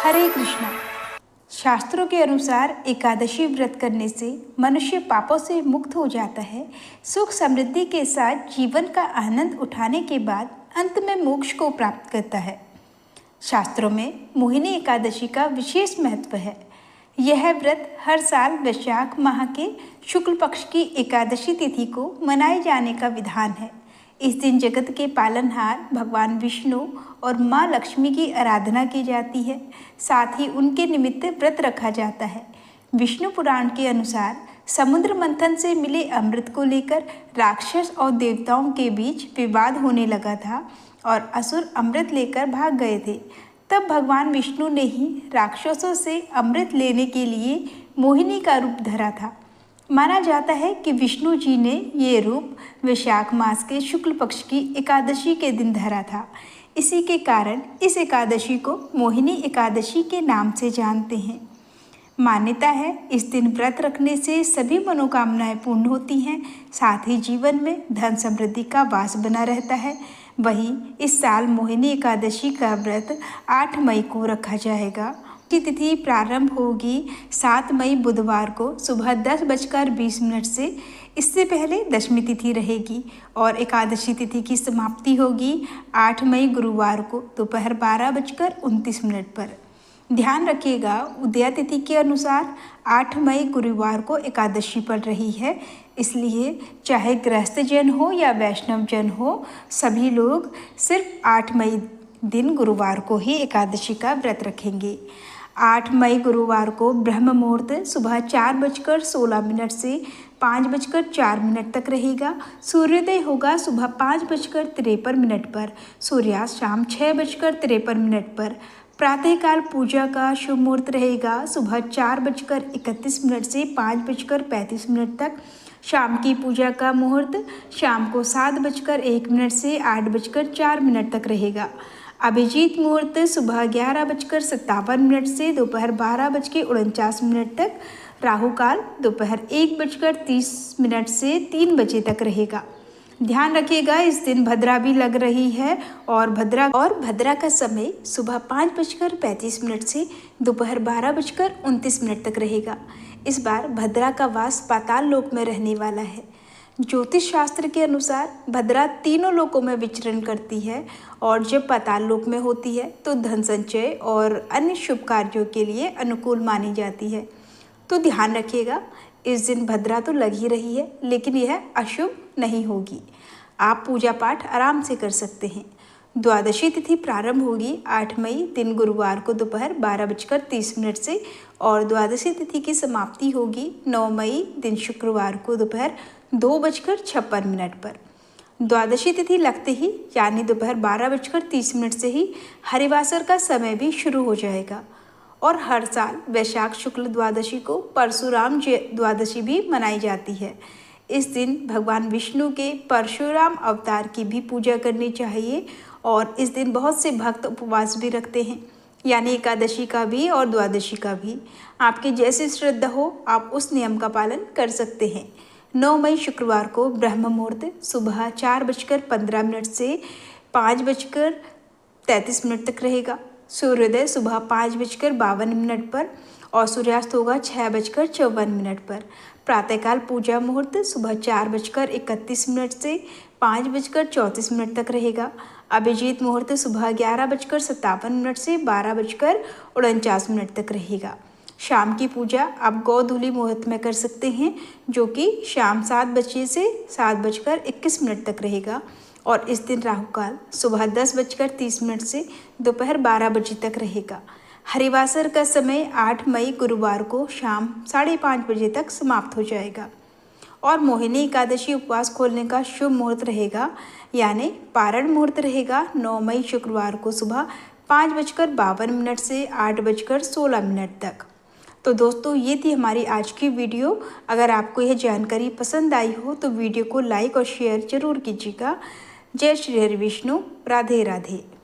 हरे कृष्णा। शास्त्रों के अनुसार एकादशी व्रत करने से मनुष्य पापों से मुक्त हो जाता है, सुख समृद्धि के साथ जीवन का आनंद उठाने के बाद अंत में मोक्ष को प्राप्त करता है। शास्त्रों में मोहिनी एकादशी का विशेष महत्व है। यह व्रत हर साल वैशाख माह के शुक्ल पक्ष की एकादशी तिथि को मनाए जाने का विधान है। इस दिन जगत के पालनहार भगवान विष्णु और माँ लक्ष्मी की आराधना की जाती है। साथ ही उनके निमित्त व्रत रखा जाता है। विष्णु पुराण के अनुसार समुद्र मंथन से मिले अमृत को लेकर राक्षस और देवताओं के बीच विवाद होने लगा था और असुर अमृत लेकर भाग गए थे। तब भगवान विष्णु ने ही राक्षसों से अमृत लेने के लिए मोहिनी का रूप धरा था। माना जाता है कि विष्णु जी ने ये रूप वैशाख मास के शुक्ल पक्ष की एकादशी के दिन धरा था। इसी के कारण इस एकादशी को मोहिनी एकादशी के नाम से जानते हैं। मान्यता है इस दिन व्रत रखने से सभी मनोकामनाएं पूर्ण होती हैं, साथ ही जीवन में धन समृद्धि का वास बना रहता है। वहीं इस साल मोहिनी एकादशी का व्रत 8 मई को रखा जाएगा। की तिथि प्रारंभ होगी 7 मई बुधवार को सुबह 10:20 से। इससे पहले दशमी तिथि रहेगी और एकादशी तिथि की समाप्ति होगी 8 मई गुरुवार को दोपहर 12:29 पर। ध्यान रखिएगा, उदया तिथि के अनुसार 8 मई गुरुवार को एकादशी पड़ रही है, इसलिए चाहे गृहस्थ जन हो या वैष्णव जन हो, सभी लोग सिर्फ 8 मई दिन गुरुवार को ही एकादशी का व्रत रखेंगे। 8 मई गुरुवार को ब्रह्म मुहूर्त सुबह 4:16 से 5:04 तक रहेगा। सूर्योदय होगा सुबह 5:53 पर। सूर्यास्त शाम 6:53 पर। प्रातःकाल पूजा का शुभ मुहूर्त रहेगा सुबह 4:31 से 5:35 तक। शाम की पूजा का मुहूर्त शाम को 7:01 से 8:04 तक रहेगा। अभिजीत मुहूर्त सुबह 11:57 से दोपहर 12:49 तक। राहु काल दोपहर 1:30 से 3 बजे तक रहेगा। ध्यान रखिएगा, इस दिन भद्रा भी लग रही है और भद्रा का समय सुबह 5:35 से दोपहर 12:29 तक रहेगा। इस बार भद्रा का वास पाताल लोक में रहने वाला है। ज्योतिष शास्त्र के अनुसार भद्रा तीनों लोकों में विचरण करती है और जब पाताल लोक में होती है तो धन संचय और अन्य शुभ कार्यों के लिए अनुकूल मानी जाती है। तो ध्यान रखिएगा, इस दिन भद्रा तो लग ही रही है, लेकिन यह अशुभ नहीं होगी। आप पूजा पाठ आराम से कर सकते हैं। द्वादशी तिथि प्रारंभ होगी 8 मई दिन गुरुवार को दोपहर 12:30 से और द्वादशी तिथि की समाप्ति होगी 9 मई दिन शुक्रवार को दोपहर 2:56 पर। द्वादशी तिथि लगते ही यानी दोपहर 12:30 से ही हरिवासर का समय भी शुरू हो जाएगा। और हर साल वैशाख शुक्ल द्वादशी को परशुराम द्वादशी भी मनाई जाती है। इस दिन भगवान विष्णु के परशुराम अवतार की भी पूजा करनी चाहिए और इस दिन बहुत से भक्त उपवास भी रखते हैं, यानी एकादशी का भी और द्वादशी का भी। आपकी जैसी श्रद्धा हो आप उस नियम का पालन कर सकते हैं। 9 मई शुक्रवार को ब्रह्म मुहूर्त सुबह 4:15 से 5:33 तक रहेगा। सूर्योदय सुबह 5:52 पर और सूर्यास्त होगा 6:54 पर। प्रातःकाल पूजा मुहूर्त सुबह 4:31 से 5:34 तक रहेगा। अभिजीत मुहूर्त सुबह 11:57 से 12:49 तक रहेगा। शाम की पूजा आप गोधूली मुहूर्त में कर सकते हैं, जो कि शाम 7 बजे से 7:21 तक रहेगा। और इस दिन राहु काल सुबह 10:30 से दोपहर 12 बजे तक रहेगा। हरिवासर का समय 8 मई गुरुवार को शाम 5:30 बजे तक समाप्त हो जाएगा। और मोहिनी एकादशी उपवास खोलने का शुभ मुहूर्त रहेगा, यानी पारण मुहूर्त रहेगा 9 मई शुक्रवार को सुबह 5:52 से 8:16 तक। तो दोस्तों, ये थी हमारी आज की वीडियो। अगर आपको यह जानकारी पसंद आई हो तो वीडियो को लाइक और शेयर जरूर कीजिएगा। जय श्री हरि विष्णु। राधे राधे।